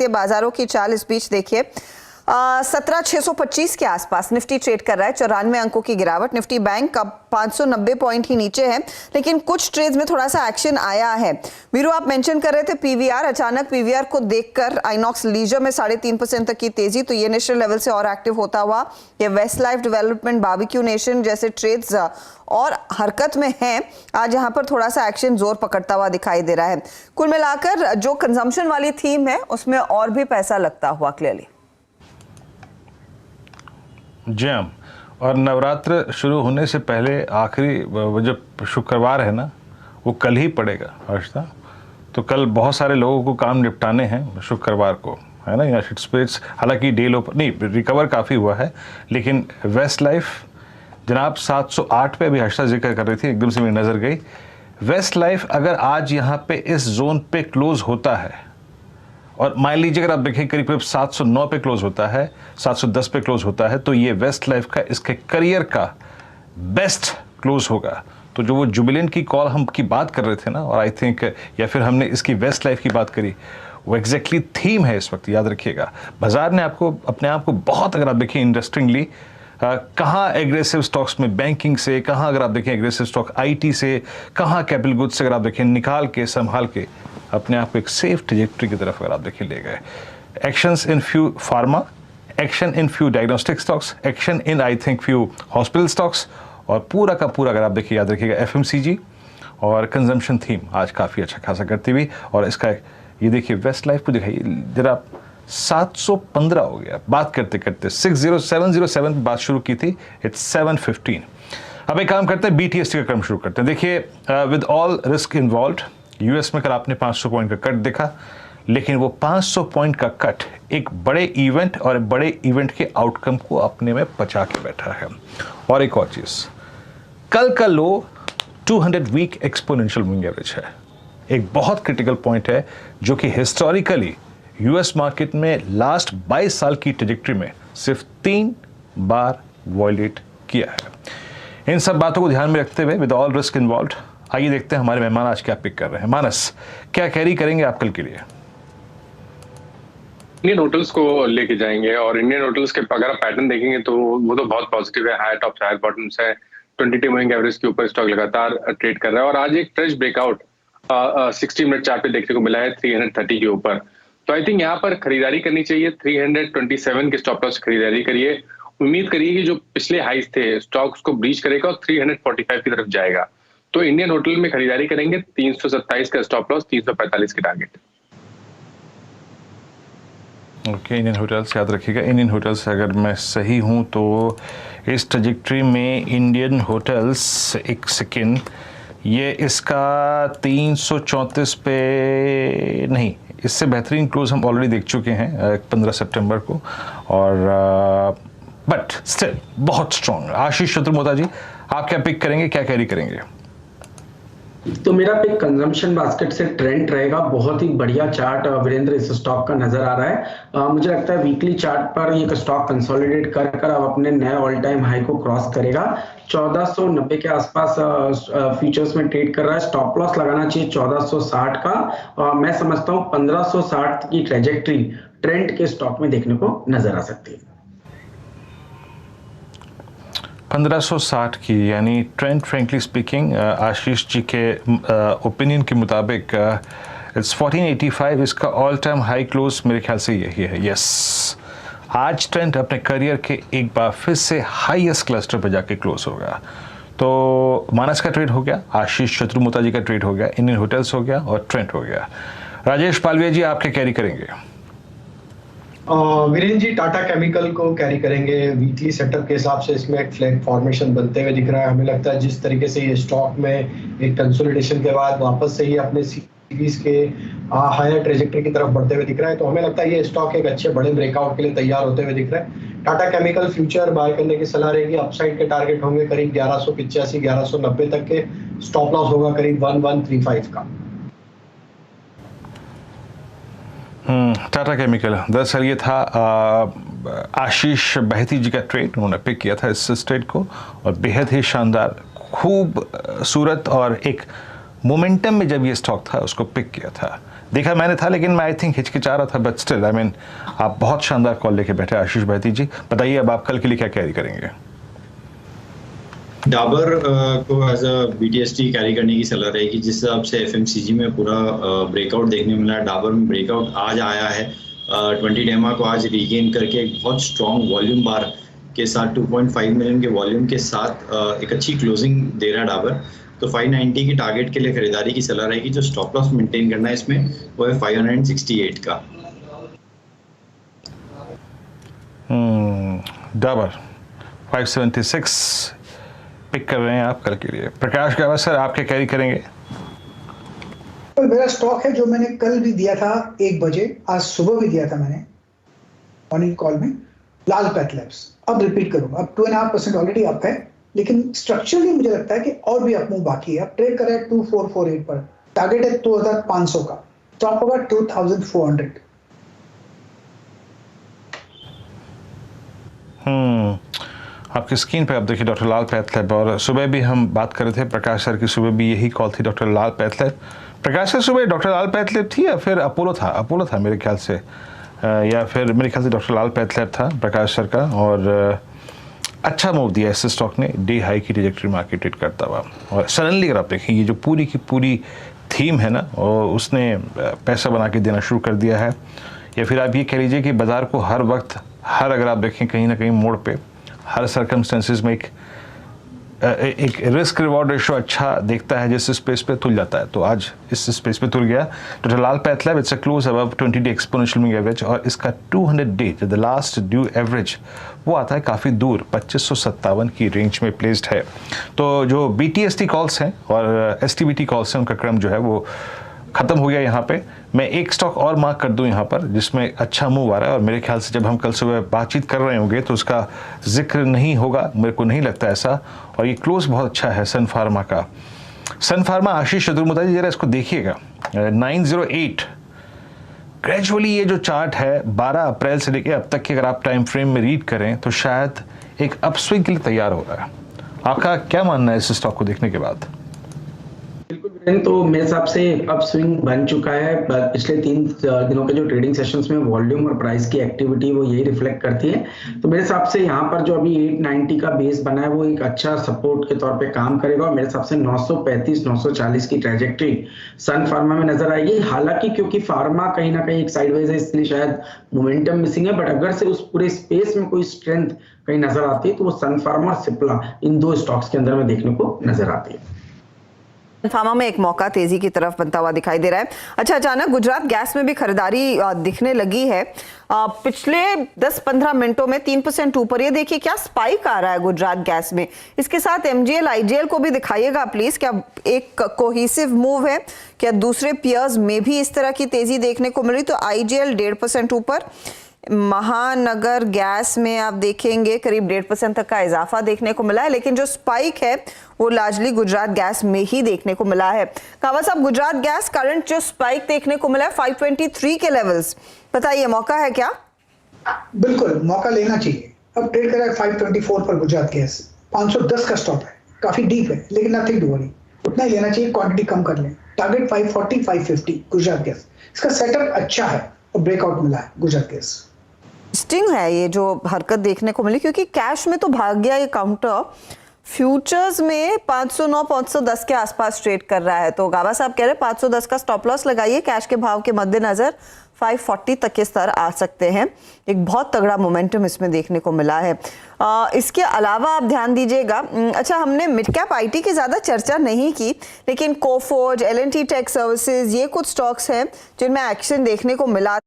सकती है। बाजारों की चाल इस बीच देखिए 17,625 के आसपास निफ्टी ट्रेड कर रहा है, 94 अंकों की गिरावट। निफ्टी बैंक अब 590 पॉइंट ही नीचे है, लेकिन कुछ ट्रेड्स में थोड़ा सा एक्शन आया है। वीरू, आप मेंशन कर रहे थे पीवीआर, अचानक पीवीआर को देखकर आइनॉक्स लीजर में 3.5% तक की तेजी, तो ये नेशनल लेवल से और एक्टिव होता हुआ ये Westlife development, Barbeque Nation जैसे ट्रेड्स और हरकत में हैं। आज यहाँ पर थोड़ा सा एक्शन जोर पकड़ता हुआ दिखाई दे रहा है। कुल मिलाकर जो कंजम्पशन वाली थीम है उसमें और भी पैसा लगता हुआ क्लियरली। जी हाँ, और नवरात्र शुरू होने से पहले आखिरी जो शुक्रवार है ना, वो कल ही पड़ेगा हर्षदा। तो कल बहुत सारे लोगों को काम निपटाने हैं शुक्रवार को, है ना। यूनाइटेड स्पिरिट्स हालांकि डे लो नहीं, रिकवर काफ़ी हुआ है, लेकिन वेस्ट लाइफ जनाब 708 पे भी हर्षदा जिक्र कर रही थी, एकदम से मेरी नज़र गई। वेस्ट लाइफ अगर आज यहाँ पे इस जोन पे क्लोज होता है, और मान लीजिए अगर आप देखें करीब करीब 709 पे क्लोज होता है, 710 पे क्लोज होता है, तो ये वेस्ट लाइफ का इसके करियर का बेस्ट क्लोज होगा। तो जो वो जुबिलेंट की कॉल हम की बात कर रहे थे ना, और आई थिंक या फिर हमने इसकी वेस्ट लाइफ की बात करी, वो एग्जैक्टली थीम है इस वक्त, याद रखिएगा। बाजार ने आपको अपने आप को बहुत, अगर आप देखें इंटरेस्टिंगली, कहाँ एग्रेसिव स्टॉक्स में बैंकिंग से, कहाँ अगर आप देखें एग्रेसिव स्टॉक आईटी से, कहाँ कैपिटल गुड्स से अगर आप देखें निकाल के संभाल के अपने आप को एक सेफ ट्रैजेक्टरी की तरफ अगर आप देखें ले गए। Actions in few pharma, action in few diagnostic stocks, action in I think few hospital stocks, और पूरा का पूरा अगर आप देखिए याद रखिएगा एफएमसीजी और कंजम्पशन थीम आज काफ़ी अच्छा खासा करती हुई। और इसका ये देखिए वेस्ट लाइफ को दिखाइए जरा, 715 हो गया बात करते करते, 60707 बात शुरू की थी, इट्स 715। अब एक काम करते हैं, बीटीएसटी का क्रम शुरू करते हैं। देखिए with all risk involve, US में कल आपने 500 पॉइंट का कट देखा, लेकिन वो 500 पॉइंट का कट एक बड़े इवेंट और बड़े इवेंट के आउटकम को अपने में बचा के बैठा है। और एक और चीज़, कल का लो 200 वीक एक्सपोनेंशियल मूविंग एवरेज है, एक बहुत क्रिटिकल पॉइंट है जो कि हिस्टोरिकली यूएस मार्केट में लास्ट 22 साल की ट्रैजेक्टरी में सिर्फ 3 बार वॉयलेट किया है। इन सब बातों को ध्यान में रखते हुए विद ऑल रिस्क इन्वॉल्व, आइए देखते हैं हमारे मेहमान आज क्या पिक कर रहे हैं। मानस, क्या कैरी करेंगे आप कल के लिए? इंडियन होटल्स को लेके जाएंगे, और इंडियन होटल्स के अगर आप पैटर्न देखेंगे तो वो तो बहुत पॉजिटिव है। हाई टॉप हाई बॉटम्स है, 22 मूविंग एवरेज के ऊपर स्टॉक लगातार ट्रेड कर रहा है, और आज एक फ्रेश ब्रेकआउट 60 मिनट चार्ट पे देखने को मिला है 330 के ऊपर। तो आई थिंक यहाँ पर खरीदारी करनी चाहिए, 327 के स्टॉप लॉस खरीदारी करिए। उम्मीद करिए कि जो पिछले हाइस थे स्टॉक्स को ब्रीच करेगा और 345 की तरफ जाएगा। तो इंडियन होटल में खरीदारी करेंगे, 327 का स्टॉप लॉस, 345 के टारगेट। ओके, इंडियन होटल्स याद रखिएगा। इंडियन होटल्स अगर मैं सही हूँ तो इस ट्रैजेक्टरी में इंडियन होटल्स, एक सेकेंड, ये इसका 334 पे नहीं, इससे बेहतरीन क्लोज हम ऑलरेडी देख चुके हैं 15 सितंबर को, और बट स्टिल बहुत स्ट्रॉन्ग। आशीष चतुर्मोता जी, आप क्या पिक करेंगे, क्या कैरी करेंगे? तो मेरा पिक कंजम्पशन बास्केट से ट्रेंड रहेगा। बहुत ही बढ़िया चार्ट वीरेंद्र इस स्टॉक का नजर आ रहा है। मुझे लगता है वीकली चार्ट पर ये स्टॉक कंसोलिडेट कर कर अब अपने नए ऑल टाइम हाई को क्रॉस करेगा। 1490 के आसपास फ्यूचर्स में ट्रेड कर रहा है। स्टॉप लॉस लगाना चाहिए 1460 का, और मैं समझता हूँ 1560 की ट्रेजेक्ट्री ट्रेंड के स्टॉक में देखने को नजर आ सकती है। 1560 की, यानी trend frankly speaking Ashish ji के ओपिनियन के मुताबिक इट्स 1485, इसका ऑल टाइम हाई क्लोज मेरे ख्याल से यही है। यस, आज ट्रेंड अपने करियर के एक बार फिर से हाईएस्ट क्लस्टर पर जाके क्लोज होगा। तो मानस का ट्रेड हो गया, आशीष चतुर्मोता जी का ट्रेड हो गया, इंडियन होटल्स हो गया और ट्रेंड हो गया। राजेश पालविया जी, आप क्या कैरी करेंगे? वीरेंद्र जी, टाटा केमिकल को कैरी करेंगे। वीकली सेटअप के हिसाब से इसमें एक फ्लैग फॉर्मेशन बनते हुए दिख रहा है। हमें लगता है जिस तरीके से ये स्टॉक में एक कंसोलिडेशन के बाद वापस से ही अपने सीरीज के हायर ट्रेजेक्टरी की तरफ बढ़ते हुए दिख रहा है, तो हमें लगता है ये स्टॉक एक अच्छे बड़े ब्रेकआउट के लिए तैयार होते हुए दिख रहा है। टाटा केमिकल फ्यूचर बाय करने की सलाह रहेगी। अपसाइड के टारगेट होंगे करीब 1185 1190 तक के, स्टॉप लॉस होगा करीब 1135 का। टाटा केमिकल, दरअसल ये था आशीष बहती जी का ट्रेड, उन्होंने पिक किया था इस ट्रेड को, और बेहद ही शानदार, खूब सूरत और एक मोमेंटम में जब ये स्टॉक था उसको पिक किया था। देखा मैंने था, लेकिन मैं आई थिंक हिचकिचा रहा था, बट स्टिल आई मीन आप बहुत शानदार कॉल लेके बैठे आशीष भाटी जी। बताइए अब आप कल के लिए क्या कैरी करेंगे? डाबर को एज अ BTST कैरी करने की सलाह रहेगी, जिस हिसाब से FMCG में पूरा ब्रेकआउट देखने मिला है। डाबर में ब्रेकआउट आज आया है, 20 डेमा को आज रीगेन करके एक बहुत स्ट्रॉन्ग वॉल्यूम बार के साथ 2.5 मिलियन के वॉल्यूम के साथ एक अच्छी क्लोजिंग दे रहा है डाबर। तो 590 की टारगेट के लिए खरीदारी की सलाह रहेगी। जो स्टॉप लॉस मेंटेन करना है इसमें वो है 568 का। डाबर 576 पिक कर रहे हैं आप कल के लिए। प्रकाश गावा सर, आप क्या कैरी करेंगे? तो मेरा स्टॉक है जो मैंने कल भी दिया था 1 बजे, आज सुबह भी दिया था मैंने मॉर्निंग कॉल में, लाल पैथ लैब्स। अब रिपीट करूंगा, अब 2.5% ऑलरेडी अप है, लेकिन स्ट्रक्चरली मुझे लगता है कि और भी अप मूव बाकी है। अब ट्रेड कर रहा है 2448 पर, टारगेट है 2500 का, स्टॉप होगा 2400। आपकी स्क्रीन पे आप देखिए डॉक्टर लाल पैथलैब, और सुबह भी हम बात कर रहे थे प्रकाश सर की, सुबह भी यही कॉल थी डॉक्टर लाल पैथलैब। प्रकाश सर सुबह डॉक्टर लाल पैथलैब थी या फिर अपोलो था? अपोलो था मेरे ख्याल से, या फिर मेरे ख्याल से डॉक्टर लाल पैथलैब था प्रकाश सर का। और अच्छा मूव दिया इस स्टॉक ने, डे हाई की ट्रैजेक्टरी मार्केट ट्रेड करता हुआ। और सडनली अगर आप देखें ये जो पूरी की पूरी थीम है ना, और उसने पैसा बना के देना शुरू कर दिया है। या फिर आप ये कह लीजिए कि बाज़ार को हर वक्त, हर अगर आप देखें कहीं ना कहीं मोड़ पे, हर सर्कमस्टेंसेस में एक रिस्क रिवॉर्ड रेशो अच्छा देखता है, जिस स्पेस पे तुल जाता है। तो आज इस स्पेस पे तुल गया doctor Lal path lab. It's a close above 20 day exponential moving average, और इसका 200 day the last due average वो आता है काफ़ी दूर, 2557 की रेंज में प्लेस्ड है। तो जो BTST कॉल्स हैं और STBT कॉल्स हैं उनका क्रम जो है वो ख़त्म हो गया। यहाँ पे मैं एक स्टॉक और मार्क कर दूं यहाँ पर, जिसमें अच्छा मूव आ रहा है, और मेरे ख्याल से जब हम कल सुबह बातचीत कर रहे होंगे तो उसका जिक्र नहीं होगा, मेरे को नहीं लगता ऐसा। और ये क्लोज बहुत अच्छा है सन फार्मा का। सन फार्मा, आशीष चतुर्मुदा जी जरा इसको देखिएगा, 908 ग्रेजुअली ये जो चार्ट है 12 अप्रैल से लेकर अब तक के अगर आप टाइम फ्रेम में रीड करें तो शायद एक अपस्विंग के लिए तैयार हो रहा है। आपका क्या मानना है इस स्टॉक को देखने के बाद? तो मेरे हिसाब से अप स्विंग बन चुका है। पिछले 3 दिनों के जो ट्रेडिंग सेशंस में वॉल्यूम और प्राइस की एक्टिविटी वो यही रिफ्लेक्ट करती है। तो मेरे हिसाब से यहाँ पर जो अभी 890 का बेस बना है वो एक अच्छा सपोर्ट के तौर पे काम करेगा, और मेरे हिसाब से 935-940 की ट्रैजेक्टरी सन फार्मा में नजर आएगी। हालांकि क्योंकि फार्मा कहीं ना कहीं एक साइडवेज है, इसलिए शायद मोमेंटम मिसिंग है, बट अगर से उस पूरे स्पेस में कोई स्ट्रेंथ कहीं नजर आती है तो वो सन फार्मा और सिप्ला, इन 2 स्टॉक्स के अंदर में देखने को नजर आती है। फार्मा में एक मौका तेजी की तरफ बनता हुआ दिखाई दे रहा है। अच्छा, अचानक गुजरात गैस में भी खरीदारी दिखने लगी है। पिछले 10-15 मिनटों में 3% ऊपर। ये देखिए क्या स्पाइक आ रहा है गुजरात गैस में। इसके साथ MGL IGL को भी दिखाइएगा प्लीज, क्या एक कोहेसिव मूव है? क्या दूसरे पियर्स में भी इस तरह की तेजी देखने को मिल रही? तो IGL 1.5% ऊपर, महानगर गैस में आप देखेंगे करीब 1.5% तक का इजाफा देखने को मिला है, लेकिन जो स्पाइक है वो लार्जली गुजरात गैस में ही देखने को मिला है। कावा साहब, गुजरात गैस करंट जो स्पाइक देखने को मिला है 523 के लेवल्स, बताइए मौका है क्या? बिल्कुल मौका लेना चाहिए। अब ट्रेड कर रहा है 524 पर गुजरात गैस, 510 का स्टॉप है, काफी डीप है, लेकिन नथिंग टू वरी, उतना ही लेना चाहिए, क्वांटिटी कम कर लें। Target 540-550 Gujarat gas. इसका सेटअप अच्छा है और ब्रेकआउट मिला है गुजरात गैस। स्टिंग है ये जो हरकत देखने को मिली, क्योंकि कैश में तो भाग गया ये काउंटर, फ्यूचर्स में 509-510 के आसपास ट्रेड कर रहा है। तो गावा साहब कह रहे हैं 510 का स्टॉप लॉस लगाइए, कैश के भाव के मद्देनजर 540 तक के स्तर आ सकते हैं। एक बहुत तगड़ा मोमेंटम इसमें देखने को मिला है। इसके अलावा आप ध्यान दीजिएगा, अच्छा हमने मिड कैप IT की ज़्यादा चर्चा नहीं की, लेकिन कोफोर्ज, L&T टेक सर्विसेज, ये कुछ स्टॉक्स हैं जिनमें एक्शन देखने को मिला।